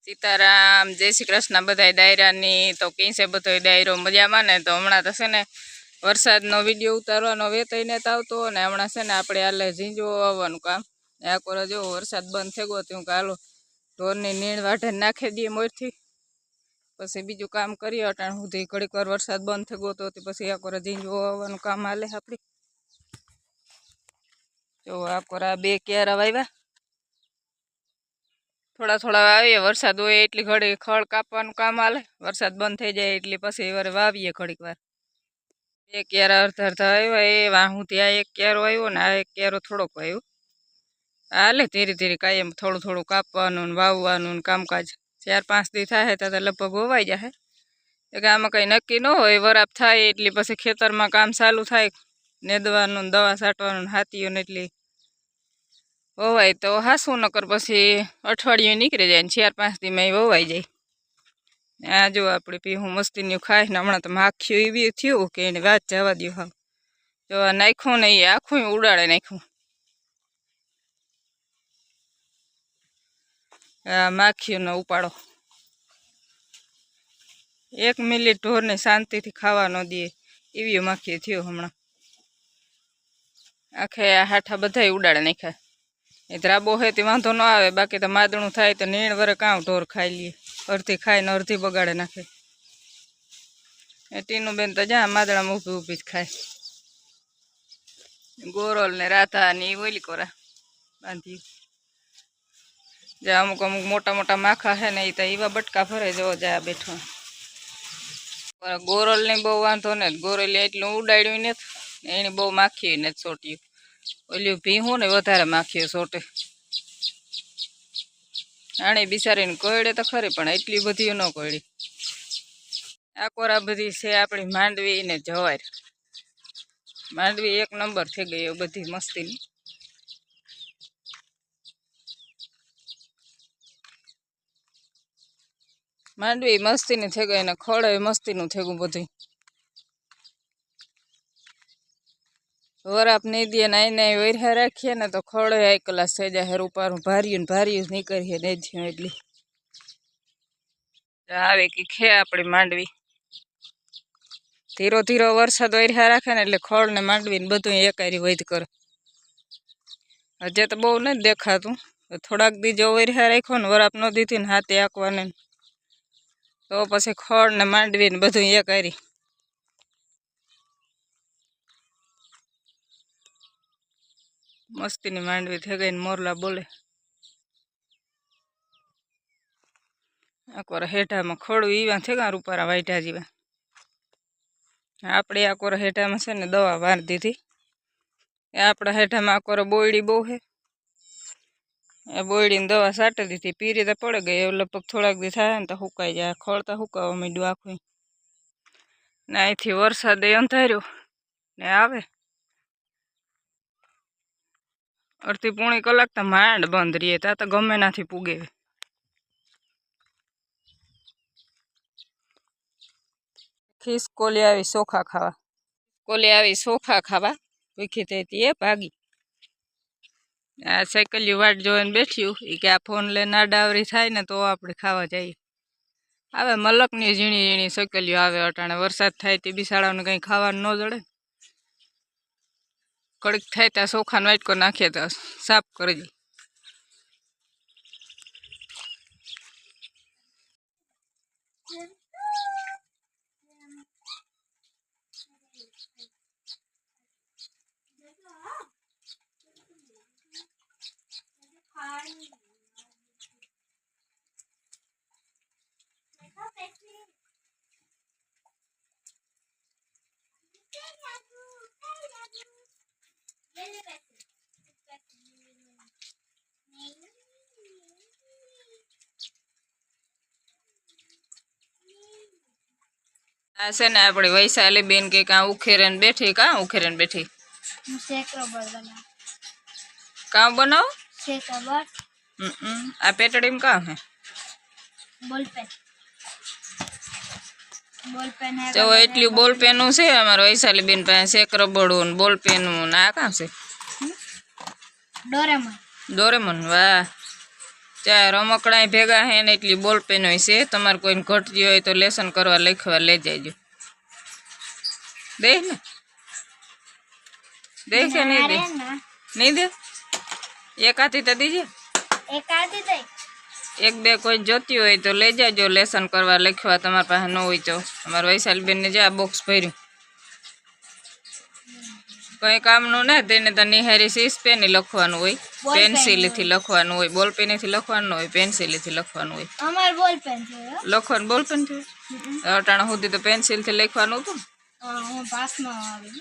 સીતારામ, જય શ્રી કૃષ્ણ બધાય ડાયરાની તો કઈ છે બધો ડાયરો મજામાં ને? તો હમણાં તો છે ને વરસાદનો વિડીયો ઉતારવાનો વેતાઈ ને આવતો ને હમણાં છે ને આપણે હાલે ઝીંજો આવવાનું કામ આ કરો જો વરસાદ બંધ થઈ ગયો હું હાલો ઢોરની નીણ વાઢે નાખી દઈએ મોરથી પછી બીજું કામ કરીએ અટાણ સુધી ઘડીક વાર વરસાદ બંધ થઈ ગયો તો પછી આ કરે ઝીંજો આવવાનું કામ હાલે આપણી જો આ કોરા બે ક્યારા વાવ્યા થોડા થોડા વાવીએ વરસાદ હોય એટલી ઘડી ખળ કાપવાનું કામ હાલે વરસાદ બંધ થઈ જાય એટલે પછી વાર વાવીએ ઘડીક વાર બે ક્યારા અડધા અડધા આવ્યા એ વાહું ત્યાં એક ક્યારો આવ્યો ને આ એક ક્યારો થોડોક આવ્યો હાલે ધીરે ધીરે કાયમ થોડું થોડું કાપવાનું ને વાવવાનું ને કામકાજ 4-5 દી થાય તો લગભગ હોવાઈ જાય કે આમાં કંઈ નક્કી ન હોય વરાપ થાય એટલે પછી ખેતરમાં કામ ચાલુ થાય નેદવાનું ને દવા છાંટવાનું ને હાથીઓ ને એટલી વવાય તો હાસું નકર પછી અઠવાડિયું નીકળી જાય ને 4-5 દીમાં વવાઈ જાય આ જો આપણે પીવું મસ્તીનું ખાય ને હમણાં તો માખ્યું એવી થયું કે એને વાત જવા દો હા જો આ નાખ્યું ને એ આખું ઉડાડે નાખ્યું આ માખીઓનો ઉપાડો 1 મિનિટ ઢોરને શાંતિથી ખાવા ન દે એવી માખી થયો હમણાં આખે આ હાઠા બધા ઉડાડે નાખ્યા એ દ્રાબો હોય તે વાંધો ન આવે બાકી તો માદણું થાય તો નીણ વરે કામ ઢોર ખાઈ લઈએ અડધી ખાય ને અડધી બગાડે નાખે એ ટીનું બેન તો જ્યાં માદણામાં ઊભી ઊભી જ ખાય ગોરોલ ને રાધા ને એ ઓલી કોરા બાંધી જ્યાં અમુક અમુક મોટા મોટા માખા છે ને એ તો એવા બટકા ભરે જવો જાય બેઠો ગોરોલ ને બહુ વાંધો ને ગોરોલ એટલું ઉડાડ્યું ને એને બહુ માખી ને સોટ્યું ઓલું ભીહું ને વધારે માખીઓ સોટે આણે બિચારીને કોયડે તો ખરી પણ એટલી બધી ન કોયડી આ કોરા બધી છે આપણી માંડવી ને જવાય માંડવી 1 નંબર થઈ ગઈ બધી મસ્તીની માંડવી મસ્તીની થઈ ગઈ ને ખોળે મસ્તીનું થઈ ગયું બધું વરાપ નહીં દે ને એને વૈરા રાખીએ ને તો ખોળે 1 કલાક થઈ જાય રૂપારું ભાર્યું ને ભાર્યું નીકળીએ ને થયું એટલી આવે કે ખે આપણી માંડવી ધીરો ધીરો વરસાદ વૈરા રાખે ને એટલે ખોળ ને માંડવી ને બધું એકારી વૈધ કરે હજે તો બહુ નથી દેખાતું થોડાક દી જો વૈરા રાખ્યો ને વરાપ ન દીધી ને હાથે આંકવાને તો પછી ખોળ ને માંડવી ને બધું એકારી મસ્તીની માંડવી થઈ ગઈ ને મોરલા બોલે આકોર હેઠામાં ખોડું ઈવા થઈ ગયા રૂપારા વાઈટા જેવા આપણે આકોર હેઠામાં છે ને દવા વાર દીધી એ આપણા હેઠામાં આકોર બોયડી બહુ છે એ બોયડીને દવા છાંટી દીધી પીરી તો પડે ગઈ એવું લગભગ થોડાક દી થાય ને તો સુકાઈ જાય ખોળતા સુકાવા માંડ્યું આખું ને અહીંથી વરસાદ અંધાર્યો ને આવે અડધી પોણી કલાક તો માંડ બંધ રહીએ ત્યાં તો ગમે નાથી પૂગે ખિસકોલી આવી ચોખા ખાવા કોલી આવી ચોખા ખાવા ભૂખી થઈ એ ભાગી આ સાયકલિયું વાટ જોઈને બેઠ્યું એ કે આ ફોન લઈને આડાવરી થાય ને તો આપણે ખાવા જઈએ આવે મલકની ઝીણી ઝીણી સાયકલિયું આવે અટાણે વરસાદ થાય તે બિસાડાને કંઈ ખાવાનું ન જડે કડક થાય ત્યાં ચોખાનો વાટકો નાખીએ તો સાફ કરી દઈએ આ છે ને આપણી વૈશાલી બેન કે કાં ઉખેરે ને બેઠી કાં ઉખેરે ને બેઠી કાં બનાવો આ પેટડીમાં કાં હે તો એટલું બોલ પેનું છે અમારે વૈશાલી બેન પાસે શેક રબડું ને બોલ પેનું ને આ કાં છે ડોરેમોન વાહ ચાર રમકડા ભેગા હે ને એટલી બોલ પેન હોય છે. તમારે કોઈને ઘટતી હોય તો લેસન કરવા લખવા લઈ જાયજો. દે ને દે કે નહીં દે? નહીં દે? એક હાથી તો દીજે. એક બે કોઈ જોતી હોય તો લઈ જાજો લેસન કરવા લખવા. તમારી પાસે ન હોય તો અમારા વૈશાલીબેન ને જ્યાં બોક્સ ભર્યું કઈ કામનું ને તેને તો નિહારી સીસ પેન લખવાનું હોય, પેન્સિલથી લખવાનું હોય, બોલ પેનથી લખવાનું હોય, પેન્સિલથી લખવાનું હોય. અમાર બોલ પેન છે લખવાનું બોલ પેન થી. અટાણા સુધી તો પેન્સિલથી લખવાનું હતું. હું પાસમાં આવી.